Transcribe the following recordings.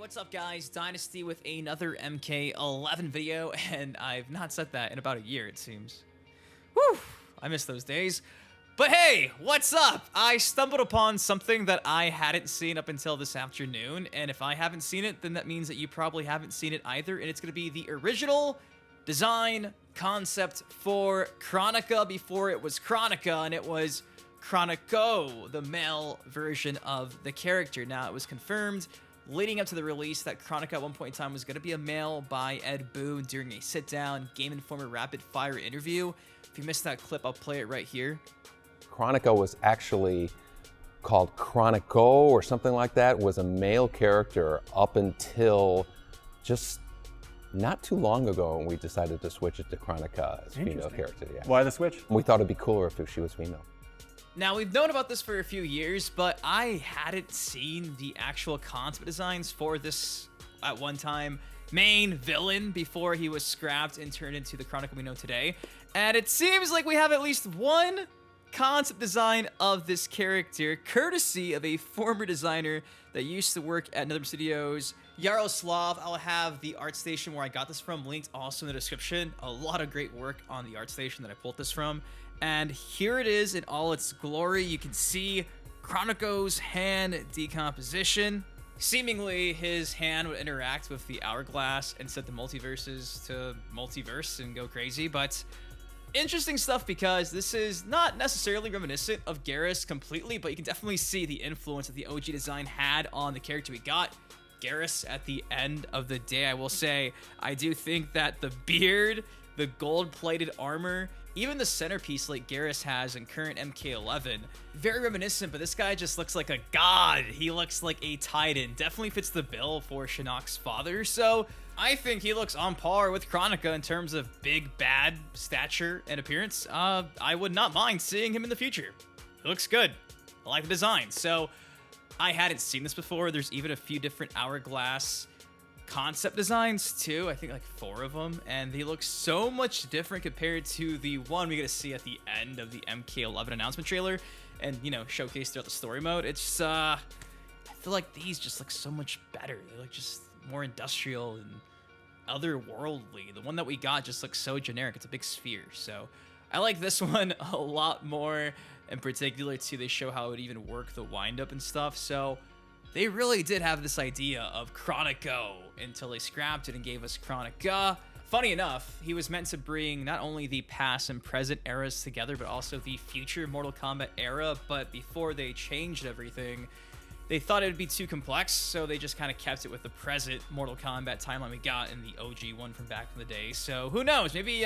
What's up, guys? Dynasty with another MK11 video, and I've not said that in about a year, it seems. Whew, I miss those days. But hey, what's up? I stumbled upon something that I hadn't seen up until this afternoon, and if I haven't seen it, then that means that you probably haven't seen it either, and it's going to be the original design concept for Kronika before it was Chronica, and it was Chronico, the male version of the character. Now, it was confirmed leading up to the release that Kronika at one point in time was going to be a male by Ed Boon during a sit-down Game Informer rapid-fire interview. If you missed that clip, I'll play it right here. Chronico was actually called Chronico or something like that, was a male character up until just not too long ago when we decided to switch it to Kronika as female character. Yeah. Why the switch? We thought it'd be cooler if she was female. Now, we've known about this for a few years, but I hadn't seen the actual concept designs for this, at one time, main villain before he was scrapped and turned into the Chronicle we know today. And it seems like we have at least one concept design of this character, courtesy of a former designer that used to work at NetherRealm Studios, Yaroslav. I'll have the art station where I got this from linked also in the description. A lot of great work on the art station that I pulled this from. And here it is in all its glory. You can see Chronico's hand decomposition. Seemingly, his hand would interact with the hourglass and set the MultiVersus to multiverse and go crazy. But interesting stuff, because this is not necessarily reminiscent of Garrus completely, but you can definitely see the influence that the OG design had on the character we got. Garrus, at the end of the day, I will say, I do think that the beard, the gold-plated armor, even the centerpiece like Garrus has in current MK11, very reminiscent, but this guy just looks like a god. He looks like a titan. Definitely fits the bill for Shinnok's father, so I think he looks on par with Kronika in terms of big, bad stature and appearance. I would not mind seeing him in the future. He looks good. I like the design. So I hadn't seen this before. There's even a few different hourglass concept designs too. I think like 4 of them, and they look so much different compared to the one we get to see at the end of the MK11 announcement trailer and, you know, showcased throughout the story mode. It's I feel like these just look so much better. They look just more industrial and otherworldly. The one that we got just looks so generic. It's a big sphere. So I like this one a lot more. In particular too, they show how it would even work the wind up and stuff. So they really did have this idea of Chronico until they scrapped it and gave us Kronika. Funny enough, he was meant to bring not only the past and present eras together, but also the future Mortal Kombat era. But before they changed everything, they thought it would be too complex, so they just kind of kept it with the present Mortal Kombat timeline we got in the OG one from back in the day. So who knows? Maybe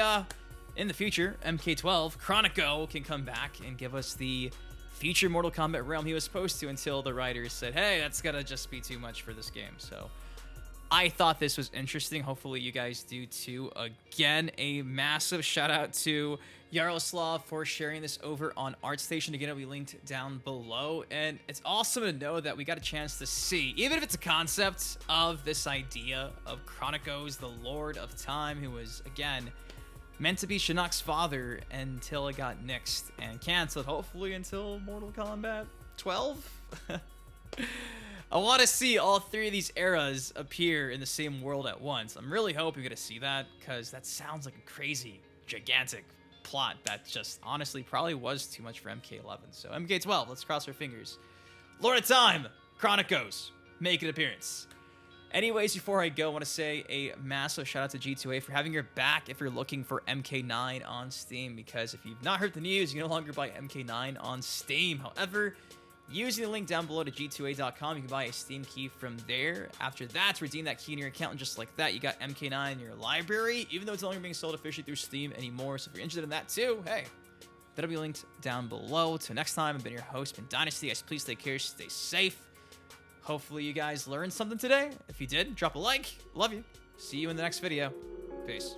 in the future, MK12, Chronico can come back and give us the future Mortal Kombat realm he was supposed to, until the writers said, hey, that's gotta just be too much for this game. So I thought this was interesting. Hopefully you guys do too. Again, a massive shout out to Yaroslav for sharing this over on ArtStation. Again, it'll be linked down below. And it's awesome to know that we got a chance to see, even if it's a concept, of this idea of Chronicles, the Lord of Time, who was, again, meant to be Shinnok's father until it got nixed and canceled, hopefully until Mortal Kombat 12. I want to see all 3 of these eras appear in the same world at once. I'm really hoping we're going to see that, because that sounds like a crazy, gigantic plot that just honestly probably was too much for MK11. So MK12, let's cross our fingers. Lord of Time, Chronicles, make an appearance. Anyways, before I go, I want to say a massive shout out to G2A for having your back if you're looking for MK9 on Steam, because if you've not heard the news, you can no longer buy MK9 on Steam. However, using the link down below to g2a.com, you can buy a Steam key from there. After that, to redeem that key in your account, and just like that, you got MK9 in your library, even though it's no longer being sold officially through Steam anymore. So if you're interested in that too, hey, that'll be linked down below. Till next time, I've been your host, Ben Dynasty. Guys, please take care, stay safe. Hopefully you guys learned something today. If you did, drop a like. Love you. See you in the next video. Peace.